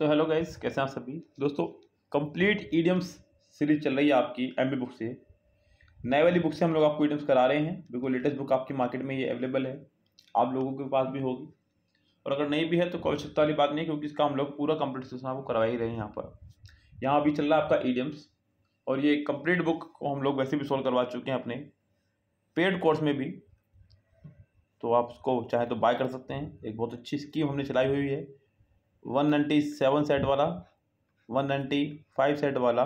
So hello guys, कैसे हैं आप सभी दोस्तों। कंप्लीट ईडियम्स सीरीज चल रही है आपकी एमबी बुक से। नए वाली बुक से हम लोग आपको ईडियम्स करा रहे हैं। बिल्कुल लेटेस्ट बुक आपकी मार्केट में ये अवेलेबल है, आप लोगों के पास भी होगी। और अगर नहीं भी है तो कोई आवश्यकता वाली बात नहीं है, क्योंकि इसका हम लोग पूरा कंप्लीट सेशन आपको करवा ही रहे हैं। यहाँ अभी चल रहा है आपका ईडियम्स, और ये कंप्लीट बुक को हम लोग वैसे भी सोल्व करवा चुके हैं अपने पेड कोर्स में भी। तो आप उसको चाहे तो बाय कर सकते हैं। एक बहुत अच्छी स्कीम हमने चलाई हुई है, 197 सेट वाला, 195 सेट वाला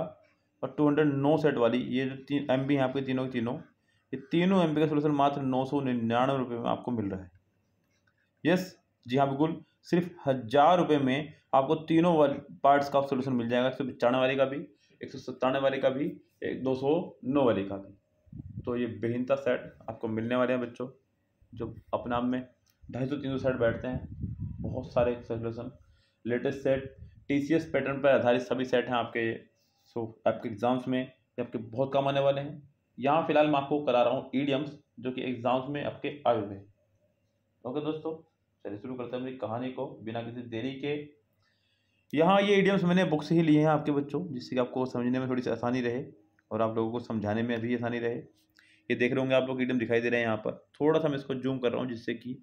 और 209 सेट वाली। ये जो 3 MB हैं आपके तीनों के तीनों, ये तीनों MB का सोल्यूशन मात्र 999 रुपये में आपको मिल रहा है। यस जी हाँ, बिल्कुल सिर्फ 1000 रुपये में आपको तीनों वाली पार्ट्स का सोल्यूशन मिल जाएगा। 195 वाले का भी, 197 वाले का भी, 209 वाले का भी। तो ये बेहतरीन सेट आपको मिलने वाले हैं बच्चों, जो अपने आप में 250-300 सेट बैठते हैं। बहुत सारे solution, latest set, TCS pattern पर आधारित सभी सेट हैं आपके। आपके एग्जाम्स में ये आपके बहुत काम आने वाले हैं। यहाँ फिलहाल मैं आपको करा रहा हूँ ईडियम्स, जो कि एग्जाम्स में आपके आए हुए हैं। ओके दोस्तों, चलिए शुरू करते हैं मेरी कहानी को बिना किसी देरी के। यहाँ ये ईडियम्स मैंने बुक से ही लिए हैं आपके बच्चों, जिससे कि आपको समझने में थोड़ी सी आसानी रहे और आप लोगों को समझाने में भी आसानी रहे। ये देख रहे होंगे आप लोग, ईडियम दिखाई दे रहे हैं यहाँ पर। थोड़ा सा मैं इसको जूम कर रहा हूँ, जिससे कि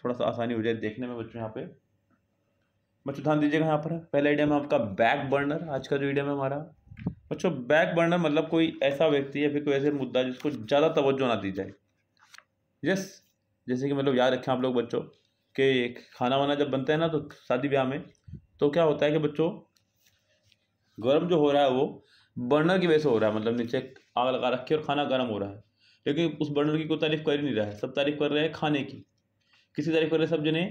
थोड़ा सा आसानी हो जाए देखने में बच्चों। यहाँ पे बच्चों ध्यान दीजिएगा। यहाँ पर पहला इडियम है आपका बैक बर्नर। आज का जो इडियम है हमारा बच्चों, बैक बर्नर मतलब कोई ऐसा व्यक्ति या फिर कोई ऐसे मुद्दा जिसको ज़्यादा तवज्जो ना दी जाए। यस, जैसे कि मतलब याद रखें आप लोग बच्चों कि खाना वाना जब बनता है ना, तो शादी ब्याह में तो क्या होता है कि बच्चों, गर्म जो हो रहा है वो बर्नर की वजह से हो रहा है। मतलब नीचे आग लगा रखी है और खाना गर्म हो रहा है, लेकिन उस बर्नर की कोई तारीफ कर ही नहीं रहा है। सब तारीफ कर रहे हैं खाने की। किसी तारीफ कर रहे हैं, सब जने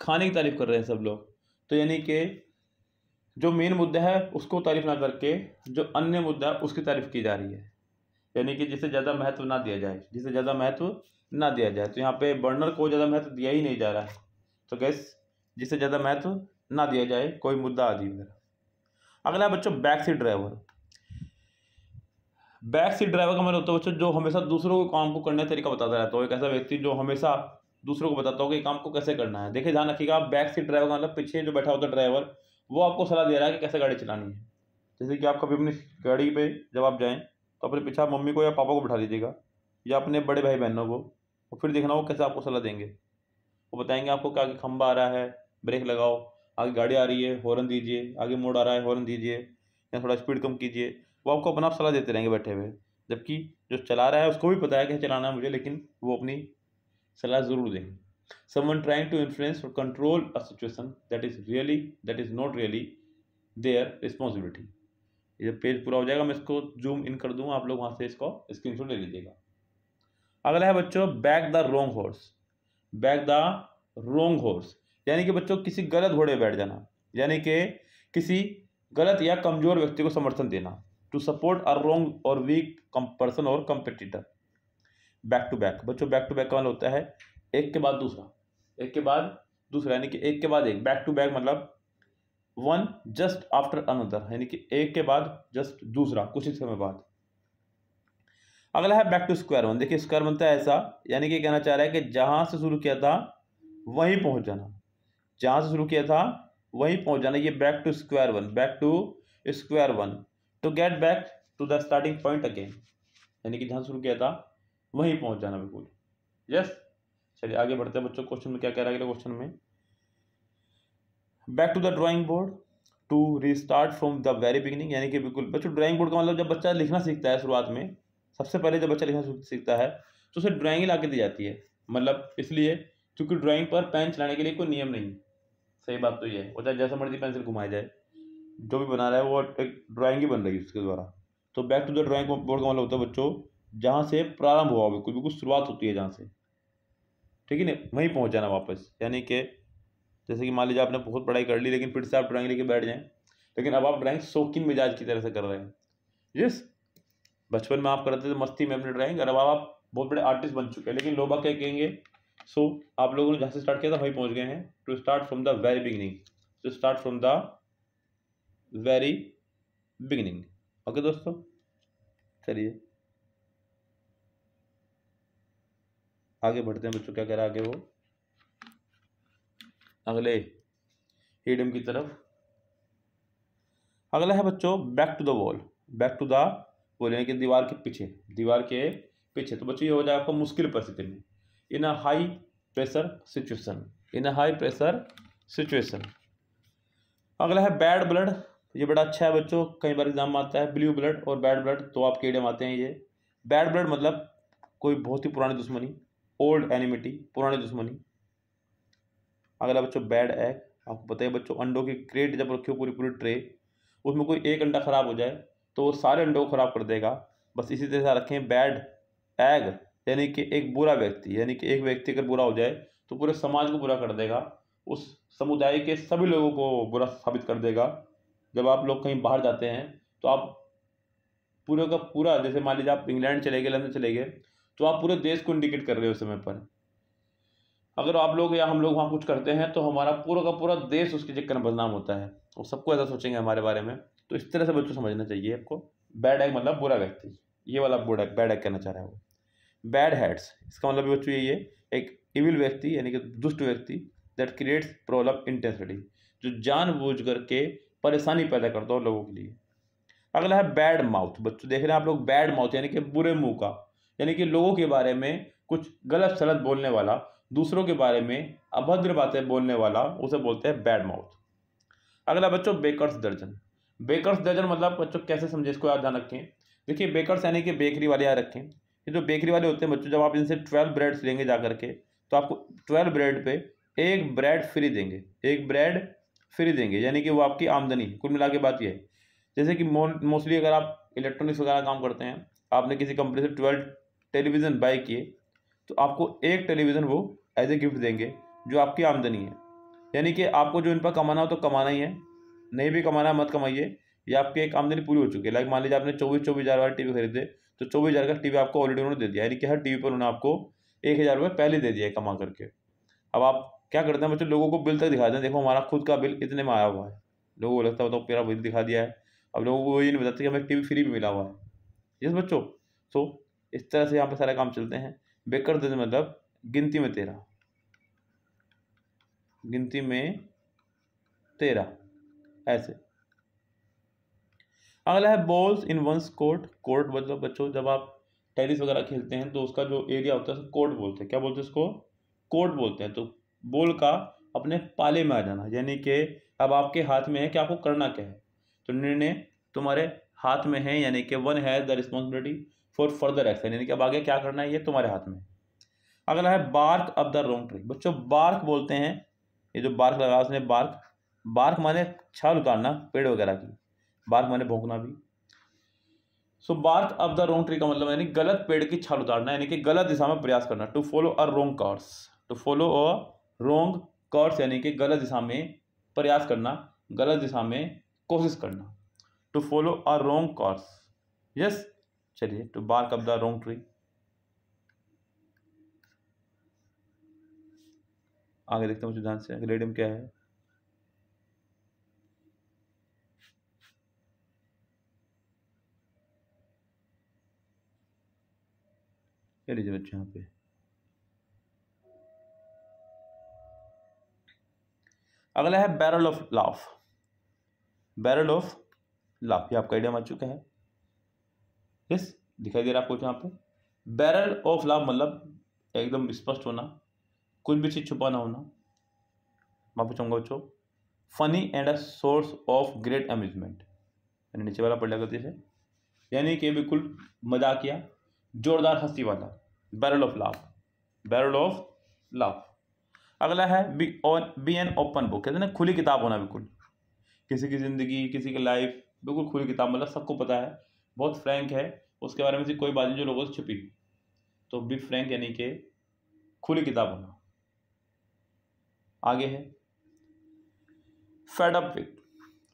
खाने की तारीफ कर रहे हैं सब लोग। तो यानी कि जो मेन मुद्दा है उसको तारीफ ना करके जो अन्य मुद्दा है उसकी तारीफ की जा रही है। यानी कि जिसे ज़्यादा महत्व ना दिया जाए, जिसे ज़्यादा महत्व ना दिया जाए। तो यहाँ पे बर्नर को ज़्यादा महत्व दिया ही नहीं जा रहा है। तो गैस, जिसे ज़्यादा महत्व ना दिया जाए, कोई मुद्दा आदि वगैरह। अगला है बच्चों back seat driver. Back seat driver का मतलब होता है बच्चों, जो हमेशा दूसरों को काम को करने का तरीका बताता रहता हो। एक ऐसा व्यक्ति जो हमेशा दूसरों को बताता हो कि काम को कैसे करना है। देखिए ध्यान रखिएगा, आप बैक सीट ड्राइवर का मतलब पीछे जो बैठा होता है ड्राइवर, वो आपको सलाह दे रहा है कि कैसे गाड़ी चलानी है। जैसे कि आप कभी अपनी गाड़ी पे जब आप जाएँ, तो अपने पीछे आप मम्मी को या पापा को बिठा दीजिएगा, या अपने बड़े भाई बहनों को, और फिर देखना वो कैसे आपको सलाह देंगे। वो बताएंगे आपको कि आगे खंबा आ रहा है, ब्रेक लगाओ, आगे गाड़ी आ रही है, हॉर्न दीजिए, आगे मोड़ आ रहा है, हॉर्न दीजिए, या थोड़ा स्पीड कम कीजिए। वो आपको अपना सलाह देते रहेंगे बैठे हुए, जबकि जो चला रहा है उसको भी पता है कि चलाना है मुझे, लेकिन वो अपनी सलाह ज़रूर देंगे। समवन ट्राइंग टू इन्फ्लुएंस और control a situation that is not really their responsibility. ये पेज पूरा हो जाएगा, मैं इसको जूम इन कर दूंगा, आप लोग वहाँ से इसको स्क्रीनशॉट ले लीजिएगा। अगला है बच्चों back the wrong horse. Back the wrong horse यानी कि बच्चों किसी गलत घोड़े पे बैठ जाना, यानी कि किसी गलत या कमजोर व्यक्ति को समर्थन देना। टू सपोर्ट अ रॉन्ग और वीक पर्सन और कंपिटिटर। बैक टू बैक बच्चों, बैक टू बैक का मतलब होता है एक के बाद दूसरा, एक के बाद दूसरा, यानी कि एक के बाद एक। बैक टू बैक मतलब वन जस्ट आफ्टर अनदर, यानी कि एक के बाद जस्ट दूसरा कुछ ही समय बाद। अगला है बैक टू स्क्वायर वन। देखिए स्क्वायर बनता है ऐसा, यानी कि कहना चाह रहा है कि जहां से शुरू किया था वहीं पहुंच जाना, जहां से शुरू किया था वहीं पहुंच जाना। ये back to square one, back to square one. To get back to the starting point again, यानी कि जहां शुरू किया था वहीं पहुंच जाना बिल्कुल। यस, चलिए आगे बढ़ते हैं बच्चों। क्वेश्चन में क्या कह रहा है अगले क्वेश्चन में, back to the drawing board to restart from the very beginning. यानी कि बिल्कुल बच्चों, ड्राइंग बोर्ड का मतलब जब बच्चा लिखना सीखता है शुरुआत में, सबसे पहले जब बच्चा लिखना सीखता है तो उसे ड्राइंग ही ला के दी जाती है। मतलब इसलिए क्योंकि ड्राइंग पर पेन चलाने के लिए कोई नियम नहीं। सही बात तो ये है, वो चाहे जैसा मर्जी पेंसिल घुमाया जाए, जो भी बना रहा है वो एक ड्राइंग ही बन रही है उसके द्वारा। तो back to the drawing board का मतलब होता है बच्चों, जहाँ से प्रारंभ हुआ, बिल्कुल बिल्कुल शुरुआत होती है जहाँ से, ठीक है ना, वहीं पहुँच जाना वापस। यानी कि जैसे कि मान लीजिए आपने बहुत पढ़ाई कर ली, लेकिन फिर से आप ड्राइंग लेके बैठ जाएं, लेकिन अब आप ड्राइंग शौकीन मिजाज की तरह से कर रहे हैं। यस, बचपन में आप करते थे मस्ती में अपनी ड्राइंग, और अब आप बहुत बड़े आर्टिस्ट बन चुके हैं। लेकिन लोग क्या कहेंगे, सो आप लोगों ने जहाँ से स्टार्ट किया था वहीं पहुँच गए हैं। To start from the very beginning, to start from the very beginning. Okay दोस्तों, चलिए आगे बढ़ते हैं बच्चों। क्या कह रहा है आगे वो, अगले ईडियम की तरफ। अगला है बच्चों back to the wall. Back to the wall यानी कि दीवार के पीछे, दीवार के पीछे। तो बच्चों ये हो जाएगा आपको मुश्किल परिस्थिति में, in a high pressure situation, in a high pressure situation. अगला है बैड ब्लड। ये बड़ा अच्छा है बच्चों, कई बार एग्जाम में आता है। ब्लू ब्लड और बैड ब्लड तो आपके इडियम आते हैं ये। बैड ब्लड मतलब कोई बहुत ही पुरानी दुश्मनी, ओल्ड एनिमिटी, पुरानी दुश्मनी। अगला बच्चों बैड एग। आपको पता है बच्चों अंडों की क्रेट जब रखी हो पूरी पूरी ट्रे, उसमें कोई एक अंडा खराब हो जाए तो वो सारे अंडों को खराब कर देगा। बस इसी तरह से रखें बैड एग यानी कि एक बुरा व्यक्ति, यानी कि एक व्यक्ति अगर बुरा हो जाए तो पूरे समाज को बुरा कर देगा, उस समुदाय के सभी लोगों को बुरा साबित कर देगा। जब आप लोग कहीं बाहर जाते हैं तो आप पूरे का पूरा, जैसे मान लीजिए आप इंग्लैंड चले गए, लंदन चले गए, तो आप पूरे देश को इंडिकेट कर रहे हो उस समय पर। अगर आप लोग या हम लोग वहाँ कुछ करते हैं तो हमारा पूरा का पूरा देश उसके चक्कर में बदनाम होता है, और सबको ऐसा सोचेंगे हमारे बारे में। तो इस तरह से बच्चों समझना चाहिए आपको। बैड एग मतलब बुरा व्यक्ति, ये वाला बुरा बैड एग कहना चाह रहा है वो। बैड हैट्स, इसका मतलब भी बच्चों यही है, एक इविल व्यक्ति यानी कि दुष्ट व्यक्ति, दैट क्रिएट्स प्रॉब्लम इंटेंसिटी, जो जानबूझ करके परेशानी पैदा करता हो लोगों के लिए। अगला है बैड माउथ। बच्चों देख रहे हैं आप लोग, बैड माउथ यानी कि बुरे मुंह का, यानी कि लोगों के बारे में कुछ गलत सलत बोलने वाला, दूसरों के बारे में अभद्र बातें बोलने वाला, उसे बोलते हैं बैड माउथ। अगला बच्चों बेकर्स दर्जन। बेकर्स दर्जन मतलब बच्चों कैसे समझे, इसको याद ध्यान रखें। देखिए बेकर्स यानी कि बेकरी वाले याद रखें। ये जो बेकरी वाले होते हैं बच्चों, जब आप इनसे 12 ब्रेड्स लेंगे जा करके, तो आपको 12 ब्रेड पे एक ब्रेड फ्री देंगे, एक ब्रेड फ्री देंगे, यानी कि वो आपकी आमदनी। कुल मिला के बात यह है, जैसे कि मोस्टली अगर आप इलेक्ट्रॉनिक्स वगैरह काम करते हैं, आपने किसी कंपनी से 12 टेलीविज़न बाय किए, तो आपको एक टेलीविज़न वो एज ए गिफ्ट देंगे, जो आपकी आमदनी है। यानी कि आपको जो इन पर कमाना हो तो कमाना ही है, नहीं भी कमाना मत कमाइए, ये आपकी एक आमदनी पूरी हो चुकी है। लाइक मान लीजिए आपने 24,000 वाला टीवी खरीदे, तो 24,000 का टीवी आपको ऑलरेडी उन्होंने दे दिया, यानी कि हर टीवी पर उन्होंने आपको 1,000 रुपये पहले दे दिया है कमा करके। अब आप क्या करते हैं बच्चों, लोगों को बिल तक दिखा दें, देखो हमारा खुद का बिल इतने में आया हुआ है। लोगों को लगता है तो मेरा बिल दिखा दिया है। अब लोगों को ये नहीं बताते कि हमें टीवी फ्री भी मिला हुआ है। यस बच्चों, सो इस तरह से यहाँ पे सारे काम चलते हैं। बेकर दर्जन मतलब गिनती में 13, गिनती में 13 ऐसे। अगला है balls in one's court. Court मतलब बच्चों जब आप टेनिस वगैरह खेलते हैं तो उसका जो एरिया होता है उसको कोर्ट बोलते हैं। क्या बोलते हैं उसको? कोर्ट बोलते हैं। तो बॉल का अपने पाले में आ जाना, यानी कि अब आपके हाथ में है कि आपको करना क्या है। तो निर्णय तुम्हारे हाथ में है, यानी कि one has the responsibility for further action, यानी कि अब आगे क्या करना है ये तुम्हारे हाथ में। अगला है bark up the wrong tree. बच्चों बार्क बोलते हैं, ये जो बार्क लगा उसने बार्क, बार्क माने छाल उतारना पेड़ वगैरह की, बार्क माने भौंकना भी। So bark up the wrong tree का मतलब यानी गलत पेड़ की छाल उतारना, यानी कि गलत दिशा में प्रयास करना। To follow a wrong course, to follow a wrong course यानी कि गलत दिशा में प्रयास करना, गलत दिशा में कोशिश करना। To follow a wrong course. Yes, चलिए to bark up the wrong tree. आगे देखते हैं मुझे ध्यान से, अगला इडियम क्या है। क्या लीजिए बच्चे यहाँ पे, अगला है barrel of laugh. Barrel of laugh, ये आपका आइडिया आ चुका है। यस, दिखाई दे रहा है आपको यहाँ पे। बैरल ऑफ लाफ मतलब एकदम स्पष्ट होना, कुछ भी चीज छुपा ना होना। मैं पूछूंगा बच्चों, funny and a source of great amusement, यानी नीचे वाला पढ़ लिया गलती से, यानी कि बिल्कुल मजाकिया जोरदार हंसी वाला, barrel of laugh, barrel of laugh. अगला है बी एन ओपन बुक, कहते हैं ना खुली किताब होना, बिल्कुल किसी की जिंदगी, किसी की लाइफ बिल्कुल खुली किताब, मतलब सबको पता है, बहुत फ्रैंक है, उसके बारे में से कोई बात नहीं जो लोगों से छुपी। तो बी फ्रैंक यानी कि खुली किताब होना। आगे है फेड अप विद।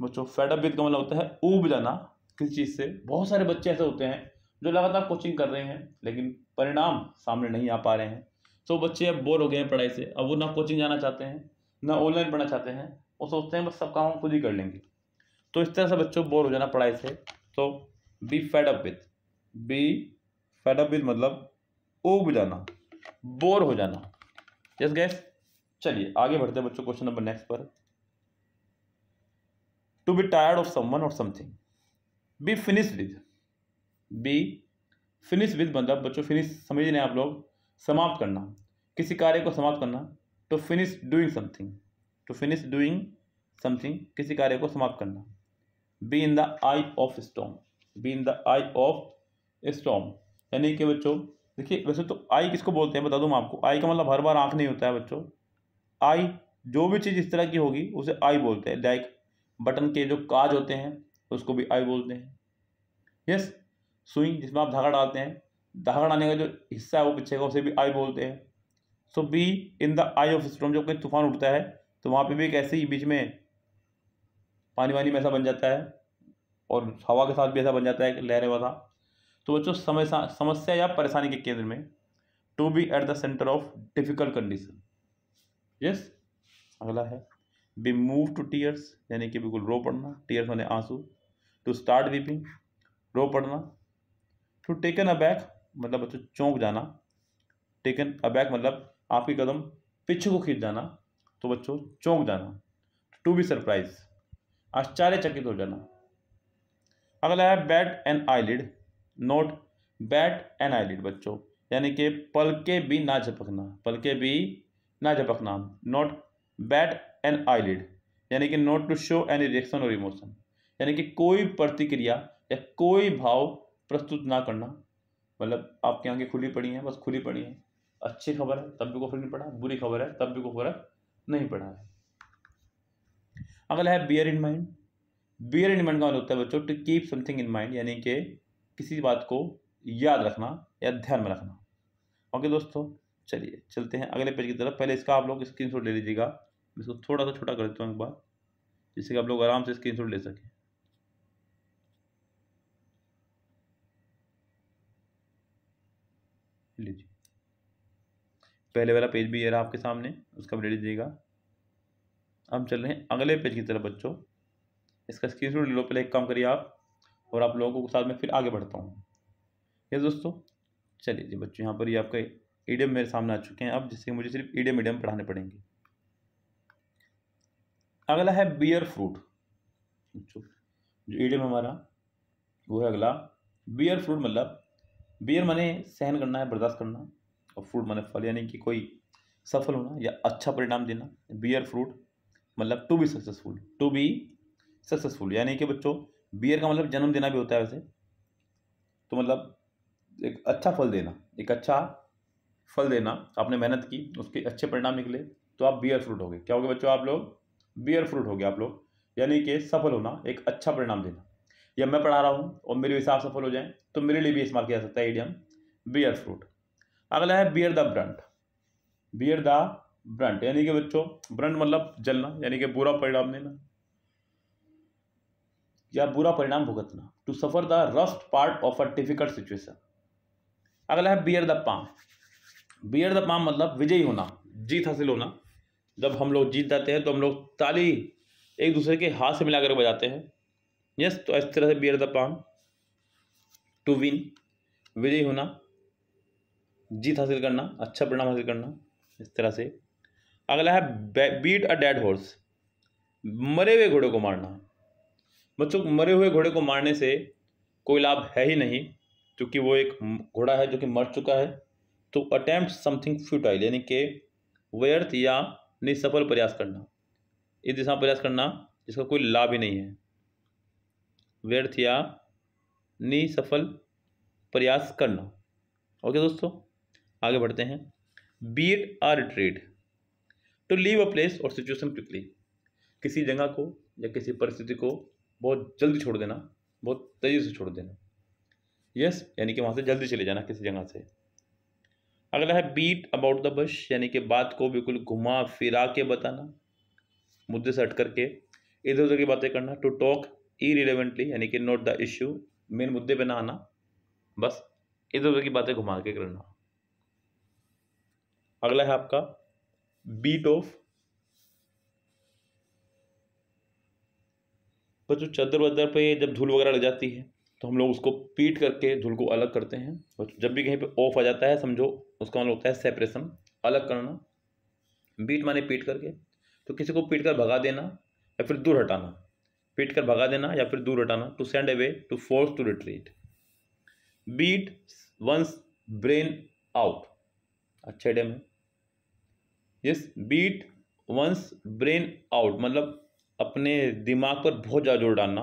बच्चों फेड अप विद का मतलब होता है ऊब जाना किसी चीज़ से। बहुत सारे बच्चे ऐसे होते हैं जो लगातार कोचिंग कर रहे हैं लेकिन परिणाम सामने नहीं आ पा रहे हैं। तो बच्चे अब बोर हो गए हैं पढ़ाई से, अब वो ना कोचिंग जाना चाहते हैं ना ऑनलाइन पढ़ना चाहते हैं, वो सोचते हैं बस सब काम हम खुद ही कर लेंगे। तो इस तरह से बच्चों बोर हो जाना पढ़ाई से। तो be fed up with, be fed up with मतलब ऊब जाना, बोर हो जाना। यस गैस, चलिए आगे बढ़ते हैं बच्चों क्वेश्चन नंबर नेक्स्ट पर। To be tired of someone or something. Be finished with, be finish with मतलब बच्चों फिनिश समझ रहे हैं आप लोग, समाप्त करना, किसी कार्य को समाप्त करना। To finish doing something, to finish doing something, किसी कार्य को समाप्त करना। Be in the eye of storm, be in the eye of storm यानी कि बच्चों देखिए, वैसे तो आई किसको बोलते हैं बता दूं मैं आपको। आई का मतलब हर बार आंख नहीं होता है बच्चों। आई जो भी चीज़ इस तरह की होगी उसे आई बोलते हैं। लाइक बटन के जो काज होते हैं उसको भी आई बोलते हैं। यस, सुई जिसमें आप धागा डालते हैं, धागा डालने का जो हिस्सा है वो पीछे का, उसे भी आई बोलते हैं। So be in the eye of storm, जब कोई तूफान उठता है तो वहाँ पे भी एक ऐसे ही बीच में पानी वानी में ऐसा बन जाता है और हवा के साथ भी ऐसा बन जाता है कि लहरें वाला। तो बच्चों समस्या या परेशानी के केंद्र में। To be at the centre of difficult condition. Yes, अगला है बी मूव टू टीयर्स यानी कि बिल्कुल रो पड़ना, टीयर्स माने आंसू। टू स्टार्ट वीपिंग, रो पड़ना। टू टेकन अबैक मतलब बच्चों चौंक जाना, टेकन अबैक मतलब आपके कदम पीछे को खींच जाना, तो बच्चों चौंक जाना। टू बी सरप्राइज, आश्चर्यचकित हो जाना। अगला है bat an eyelid, not bat an eyelid बच्चों यानी कि पलके भी ना झपकना, पलके भी ना झपकना। नोट बैट एन आईलिड यानी कि not to show any reaction और इमोशन यानी कि कोई प्रतिक्रिया या कोई भाव प्रस्तुत ना करना। मतलब आपकी आंखें खुली पड़ी हैं, बस खुली पड़ी हैं, अच्छी खबर है तब भी कोई फर्क नहीं पड़ा, बुरी खबर है तब भी कोई फर्क नहीं पड़ा है। अगला है bear in mind. Bear in mind का मतलब होता है बच्चों to keep something in mind यानी कि किसी बात को याद रखना या ध्यान में रखना। ओके दोस्तों, चलिए चलते हैं अगले पेज की तरफ। पहले इसका आप लोग स्क्रीनशॉट ले लीजिएगा, मैं इसको थोड़ा सा छोटा कर देता हूँ एक बार, जिससे कि आप लोग आराम से स्क्रीनशॉट ले सकें। लीजिए, पहले वाला पेज भी ये रहा आपके सामने, उसका भी ले लीजिएगा। अब चल रहे हैं अगले पेज की तरफ बच्चों, इसका स्क्रीनशॉट ले लो। पहले एक काम करिए आप, और आप लोगों के साथ में फिर आगे बढ़ता हूँ। ये दोस्तों चलिए जी बच्चों, यहाँ पर ये आपका ईडियम मेरे सामने आ चुके हैं अब, जिससे मुझे सिर्फ ईडियम पढ़ाने पड़ेंगे। अगला है बियर फ्रूट। जो ईडियम हमारा वो है अगला बियर फ्रूट, मतलब बियर माने सहन करना है, बर्दाश्त करना, और फ्रूट माने फल यानी कि कोई सफल होना या अच्छा परिणाम देना। बियर फ्रूट मतलब to be successful, to be successful यानी कि बच्चों बियर का मतलब जन्म देना भी होता है वैसे तो, मतलब एक अच्छा फल देना, एक अच्छा फल देना। आपने मेहनत की, उसके अच्छे परिणाम निकले तो आप बियर फ्रूट हो गए। क्या हो गए बच्चों आप लोग? बियर फ्रूट हो गए आप लोग, यानी कि सफल होना, एक अच्छा परिणाम देना। या मैं पढ़ा रहा हूँ और मेरे हिसाब सफल हो जाए तो मेरे लिए भी इस्तेमाल किया जा सकता है इडियम बियर फ्रूट। अगला है bear the brunt. Bear the brunt यानी कि बच्चों ब्रंट मतलब जलना, यानी कि बुरा परिणाम देना या बुरा परिणाम भुगतना। To suffer the rust part of a difficult situation. अगला है bear the palm. Bear the palm मतलब विजयी होना, जीत हासिल होना। जब हम लोग जीत जाते हैं तो हम लोग ताली एक दूसरे के हाथ से मिलाकर बजाते हैं। यस, तो इस तरह से bear the palm, to win विजयी होना, जीत हासिल करना, अच्छा परिणाम हासिल करना, इस तरह से। अगला है बीट अ डेड हॉर्स, मरे हुए घोड़े को मारना। बच्चों मरे हुए घोड़े को मारने से कोई लाभ है ही नहीं, क्योंकि वो एक घोड़ा है जो कि मर चुका है। तो अटेम्प्ट समथिंग फ्यूटाइल यानी कि व्यर्थ या निसफल प्रयास करना, इस दिशा में प्रयास करना जिसका कोई लाभ ही नहीं है, व्यर्थ या निसफल प्रयास करना। ओके दोस्तों, आगे बढ़ते हैं। Beat a retreat, to leave a place और सिचुएशन क्विकली, किसी जगह को या किसी परिस्थिति को बहुत जल्दी छोड़ देना, बहुत तेजी से छोड़ देना। यस, यानी कि वहाँ से जल्दी चले जाना किसी जगह से। अगला है बीट अबाउट द बश, यानी कि बात को बिल्कुल घुमा फिरा के बताना, मुद्दे से हट करके इधर उधर की बातें करना। टू टॉक इरिलेवेंटली यानी कि नोट द इश्यू, मेन मुद्दे पे ना आना, बस इधर उधर की बातें घुमा के करना। अगला है आपका बीट ऑफ। बच्चों चादर वादर पे जब धूल वगैरह लग जाती है तो हम लोग उसको पीट करके धूल को अलग करते हैं। और जब भी कहीं पे ऑफ आ जाता है समझो उसका मतलब होता है सेपरेशन, अलग करना। बीट माने पीट करके, तो किसी को पीट कर भगा देना या फिर दूर हटाना। पीट कर भगा देना या फिर दूर हटाना, to send away, to force to retreat. Beat one's brain out, अच्छे डे में। Yes, beat one's brain out मतलब अपने दिमाग पर बहुत ज़्यादा जोर डालना,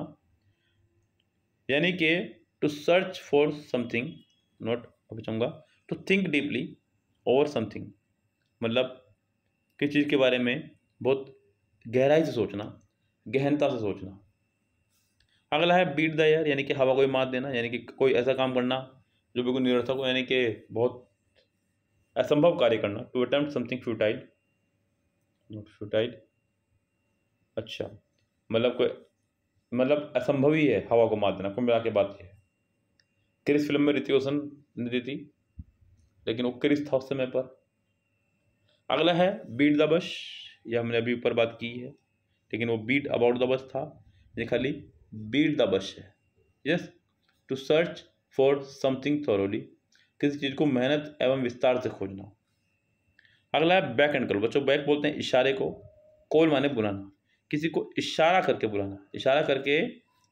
यानी कि टू सर्च फॉर समथिंग, नॉट अभी चाहूँगा, to think deeply over something मतलब किसी चीज़ के बारे में बहुत गहराई से सोचना, गहनता से सोचना। अगला है बीट द एयर, यानी कि हवा को ही मात देना, यानी कि कोई ऐसा काम करना जो बिल्कुल निरर्थक हो, यानी कि बहुत असंभव कार्य करना, to attempt something futile, not futile, अच्छा मतलब कोई मतलब असंभव ही है हवा को मात देना, कुल मिला के बात है। क्रिस फिल्म में ऋतिक रोशन ने दी थी, लेकिन वो क्रिस था उस समय पर। अगला है बीट द बस, यह हमने अभी ऊपर बात की है, लेकिन वो बीट अबाउट द बस था, ये खाली बीट द बस है। Yes, to search for something thoroughly, किसी चीज़ को मेहनत एवं विस्तार से खोजना। अगला है बैक एंड कॉल, बच्चों बैक बोलते हैं इशारे को, कॉल माने बुलाना, किसी को इशारा करके बुलाना, इशारा करके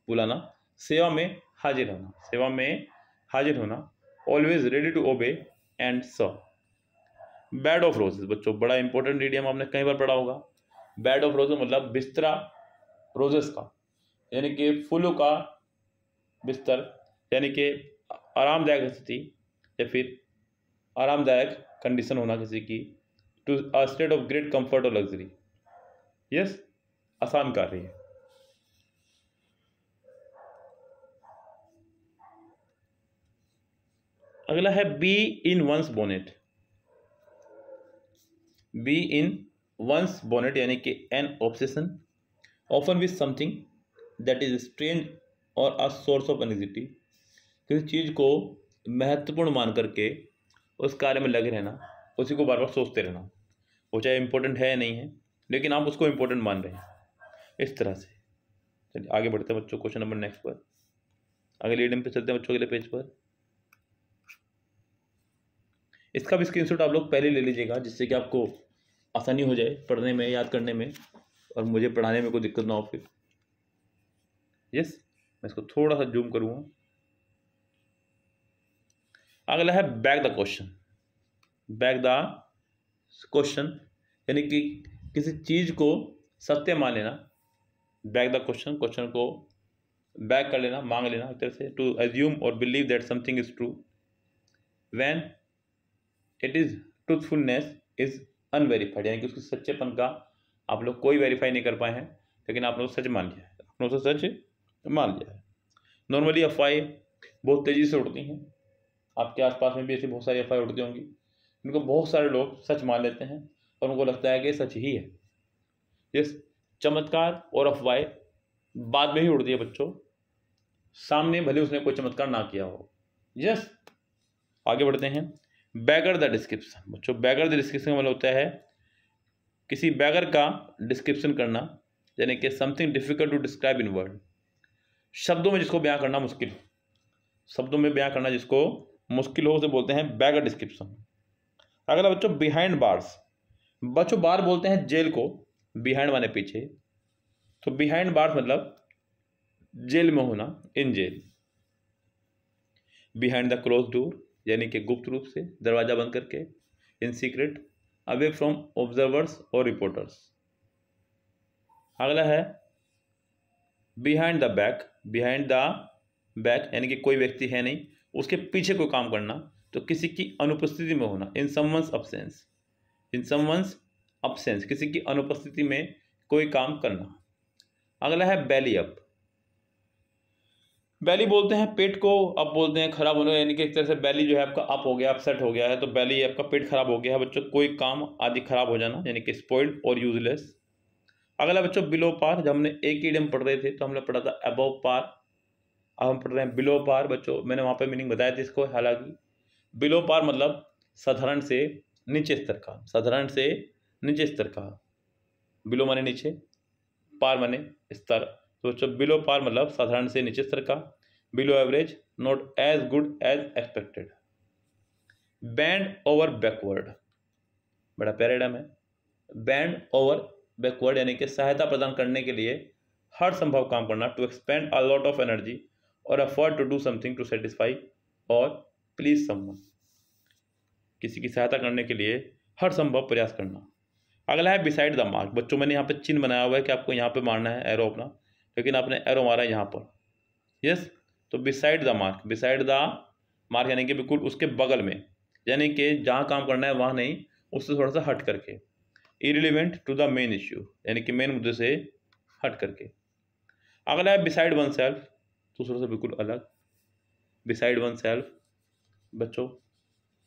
बुलाना। सेवा में हाजिर होना, सेवा में हाजिर होना, always ready to obey and serve. Bed of roses, बच्चों बड़ा इंपॉर्टेंट इडियम आपने कई बार पढ़ा होगा। बेड ऑफ रोजेस मतलब बिस्तरा रोजेस का, यानी कि फूलों का बिस्तर, यानी कि आरामदायक स्थिति या फिर आरामदायक कंडीशन होना किसी की, to a state of great comfort और लग्जरी। यस, आसान कार्य है। अगला है bee in one's bonnet, bee in one's bonnet यानी कि an obsession often with something that is strange और अ सोर्स ऑफ एंग्जाइटी, किसी चीज़ को महत्वपूर्ण मान करके उस कार्य में लगे रहना, उसी को बार बार सोचते रहना, वो चाहे इंपॉर्टेंट है या नहीं है, लेकिन आप उसको इंपॉर्टेंट मान रहे हैं, इस तरह से। चलिए आगे बढ़ते हैं बच्चों, क्वेश्चन नंबर नेक्स्ट पर, अगले इडियम पे चलते हैं बच्चों, अगले पेज पर। इसका भी स्क्रीनशॉट आप लोग पहले ले लीजिएगा, जिससे कि आपको आसानी हो जाए पढ़ने में, याद करने में, और मुझे पढ़ाने में कोई दिक्कत ना हो फिर। यस, मैं इसको थोड़ा सा जूम करूँगा। अगला है back the question, back the question यानी कि किसी चीज़ को सत्य मान लेना, बैक द क्वेश्चन, क्वेश्चन को बैक कर लेना, मांग लेना एक तरह से, टू एज्यूम और believe that something is true when it is truthfulness is unverified, यानी कि उसके सच्चेपन का आप लोग कोई वेरीफाई नहीं कर पाए हैं, लेकिन आप लोग सच मान लिया है, आप लोग सच मान लिया है। नॉर्मली अफवाहें बहुत तेज़ी से उड़ती हैं, आपके आसपास में भी ऐसी बहुत सारी अफवाहें उड़ती होंगी, इनको बहुत सारे लोग सच मान लेते हैं और उनको लगता है कि सच ही है। यस, चमत्कार और अफवाहें बाद में ही उड़ती है बच्चों, सामने भले उसने कोई चमत्कार ना किया हो। यस, आगे बढ़ते हैं। बैगर द डिस्क्रिप्शन, बच्चों बैगर द डिस्क्रिप्शन मतलब होता है किसी बैगर का डिस्क्रिप्शन करना, यानी कि something difficult to describe in word, शब्दों में जिसको बयां करना मुश्किल हो, शब्दों में बयां करना जिसको मुश्किल हो उसे बोलते हैं बैगर डिस्क्रिप्शन। अगला बच्चों बिहाइंड बार्स, बच्चों बार बोलते हैं जेल को, बिहाइंड माने पीछे, तो बिहाइंड बार्स मतलब जेल में होना, in jail. Behind the close door यानी कि गुप्त रूप से, दरवाजा बंद करके, in secret, away from observers और रिपोर्टर्स। अगला है behind the back, behind the back यानी कि कोई व्यक्ति है नहीं, उसके पीछे कोई काम करना, तो किसी की अनुपस्थिति में होना, इन समवंस अब्सेंस, इन समवंस अब्सेंस किसी की अनुपस्थिति में कोई काम करना। अगला है बैली अप, बैली बोलते हैं पेट को, अप बोलते हैं खराब होने, यानी कि एक तरह से बैली जो है आपका अप हो गया, अपसेट हो गया है, तो बैली आपका पेट खराब हो गया है बच्चों, कोई काम आदि खराब हो जाना, यानी कि स्पॉइल्ड और यूजलेस। अगला बच्चों बिलो पार, जब हमने एक इडियम पढ़ रहे थे तो हमने पढ़ा था अबव पार, अब हम पढ़ रहे हैं बिलो पार बच्चों, मैंने वहाँ पे मीनिंग बताया था इसको। हालांकि बिलो पार मतलब साधारण से नीचे स्तर का, साधारण से नीचे स्तर का, बिलो माने नीचे, पार माने स्तर, तो बच्चों बिलो पार मतलब साधारण से नीचे स्तर का, below average, not as good as expected. Bend over backward, बड़ा पैराडाइम है, बैंड ओवर बैकवर्ड यानी कि सहायता प्रदान करने के लिए हर संभव काम करना, to expend a lot of energy or effort to do something to satisfy or please someone, किसी की सहायता करने के लिए हर संभव प्रयास करना। अगला है बिसाइड द मार्क। बच्चों मैंने यहाँ पे चिन्ह बनाया हुआ है कि आपको यहाँ पे मारना है एरो अपना, लेकिन आपने एरो मारा है यहाँ पर, यस। तो beside the mark, beside the mark यानी कि बिल्कुल उसके बगल में, यानी कि जहाँ काम करना है वहाँ नहीं, उससे थोड़ा सा हट करके। Irrelevant to the main issue यानी कि मेन मुद्दे से हट करके। अगला है बिसाइड वन सेल्फ, दूसरों से बिल्कुल अलग। बिसाइड वन सेल्फ बच्चों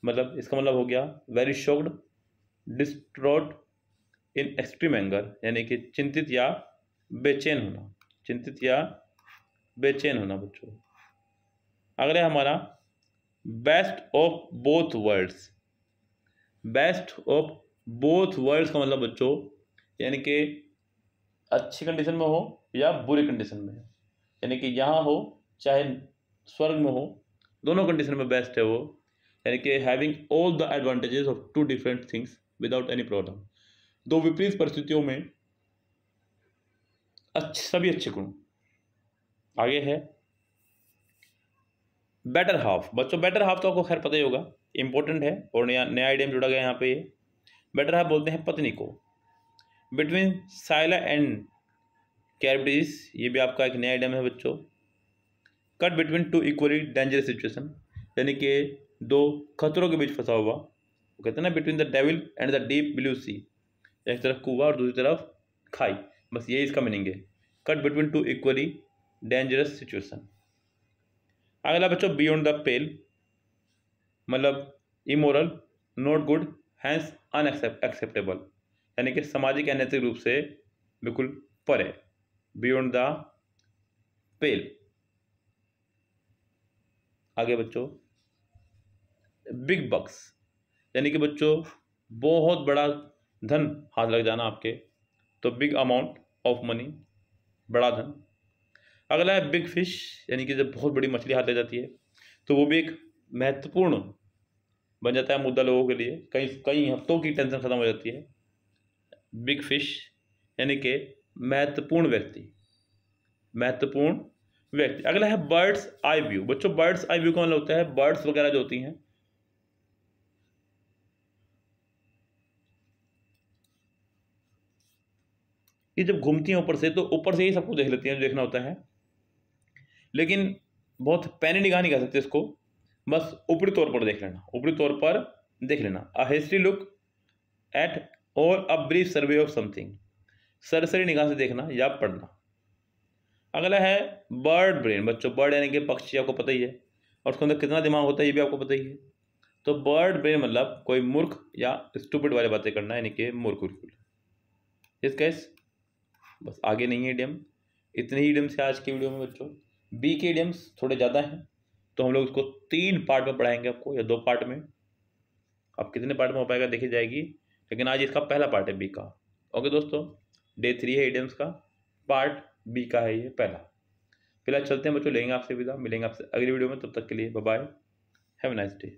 मतलब इसका मतलब हो गया very shocked, distraught, in extreme anger यानी कि चिंतित या बेचैन होना, चिंतित या बेचैन होना बच्चों। अगला है हमारा best of both worlds. Best of both worlds का मतलब बच्चों यानी कि अच्छी कंडीशन में हो या बुरी कंडीशन में, यानी कि यहाँ हो चाहे स्वर्ग में हो, दोनों कंडीशन में बेस्ट है वो, यानी कि having all the advantages of two different things without any problem. दो विपरीत परिस्थितियों में सभी अच्छे गुण। आगे है बेटर हाफ। बच्चों बेटर हाफ तो आपको खैर पता ही होगा, इंपॉर्टेंट है और नया नया आइडियम जुड़ा गया यहाँ पे। ये बेटर हाफ बोलते हैं पत्नी को। बिटवीन साइला एंड कैरबिटीज, ये भी आपका एक नया आइडियम है बच्चों। Cut between two equally dangerous situation, यानी कि दो खतरों के बीच फंसा हुआ, वो कहते हैं ना between the devil and the deep blue sea, एक तरफ कुआं और दूसरी तरफ खाई, बस यही इसका मीनिंग है, cut between two equally dangerous situation. अगला बच्चों बियॉन्ड द पेल मतलब immoral, not good, hence unacceptable, यानी कि सामाजिक या नैतिक रूप से बिल्कुल परे, बियॉन्ड द पेल। आगे बच्चों बिग बक्स, यानी कि बच्चों बहुत बड़ा धन हाथ लग जाना आपके, तो बिग अमाउंट ऑफ मनी, बड़ा धन। अगला है बिग फिश, यानी कि जब बहुत बड़ी मछली हाथ ले जाती है तो वो भी एक महत्वपूर्ण बन जाता है मुद्दा लोगों के लिए, कई कई हफ्तों की टेंशन खत्म हो जाती है। बिग फिश यानी कि महत्वपूर्ण व्यक्ति, महत्वपूर्ण व्यक्ति। अगला है बर्ड्स आई व्यू। बच्चों बर्ड्स आई व्यू का मतलब होता है बर्ड्स वगैरह जो होती हैं, ये जब घूमती हैं ऊपर से तो ऊपर से ही सबको देख लेती हैं जो देखना होता है, लेकिन बहुत पैनी निगाह नहीं कर सकते इसको, बस ऊपरी तौर पर देख लेना, ऊपरी तौर पर देख लेना। अ हिस्ट्री लुक एट और a brief survey of something, सरसरी निगाह से देखना या पढ़ना। अगला है बर्ड ब्रेन। बच्चों बर्ड यानी कि पक्षी आपको पता ही है, और उसके अंदर कितना दिमाग होता है ये भी आपको पता ही है। तो बर्ड ब्रेन मतलब कोई मूर्ख या स्टूपिड वाली बातें करना, यानी कि मूर्ख बिल्कुल। इस केस बस आगे नहीं है इडियम, इतने ही इडियम्स है आज की वीडियो में बच्चों। बी के इडियम्स थोड़े ज़्यादा हैं तो हम लोग इसको 3 पार्ट में पढ़ाएंगे आपको, या 2 पार्ट में, अब कितने पार्ट में हो पाएगा देखी जाएगी, लेकिन आज इसका पहला पार्ट है बी का। ओके दोस्तों, डे 3 है इडियम्स का, पार्ट बी का है ये पहला। फिलहाल चलते हैं बच्चों, लेंगे आपसे विदा, मिलेंगे आपसे अगली वीडियो में, तब तक के लिए bye bye, have a nice day.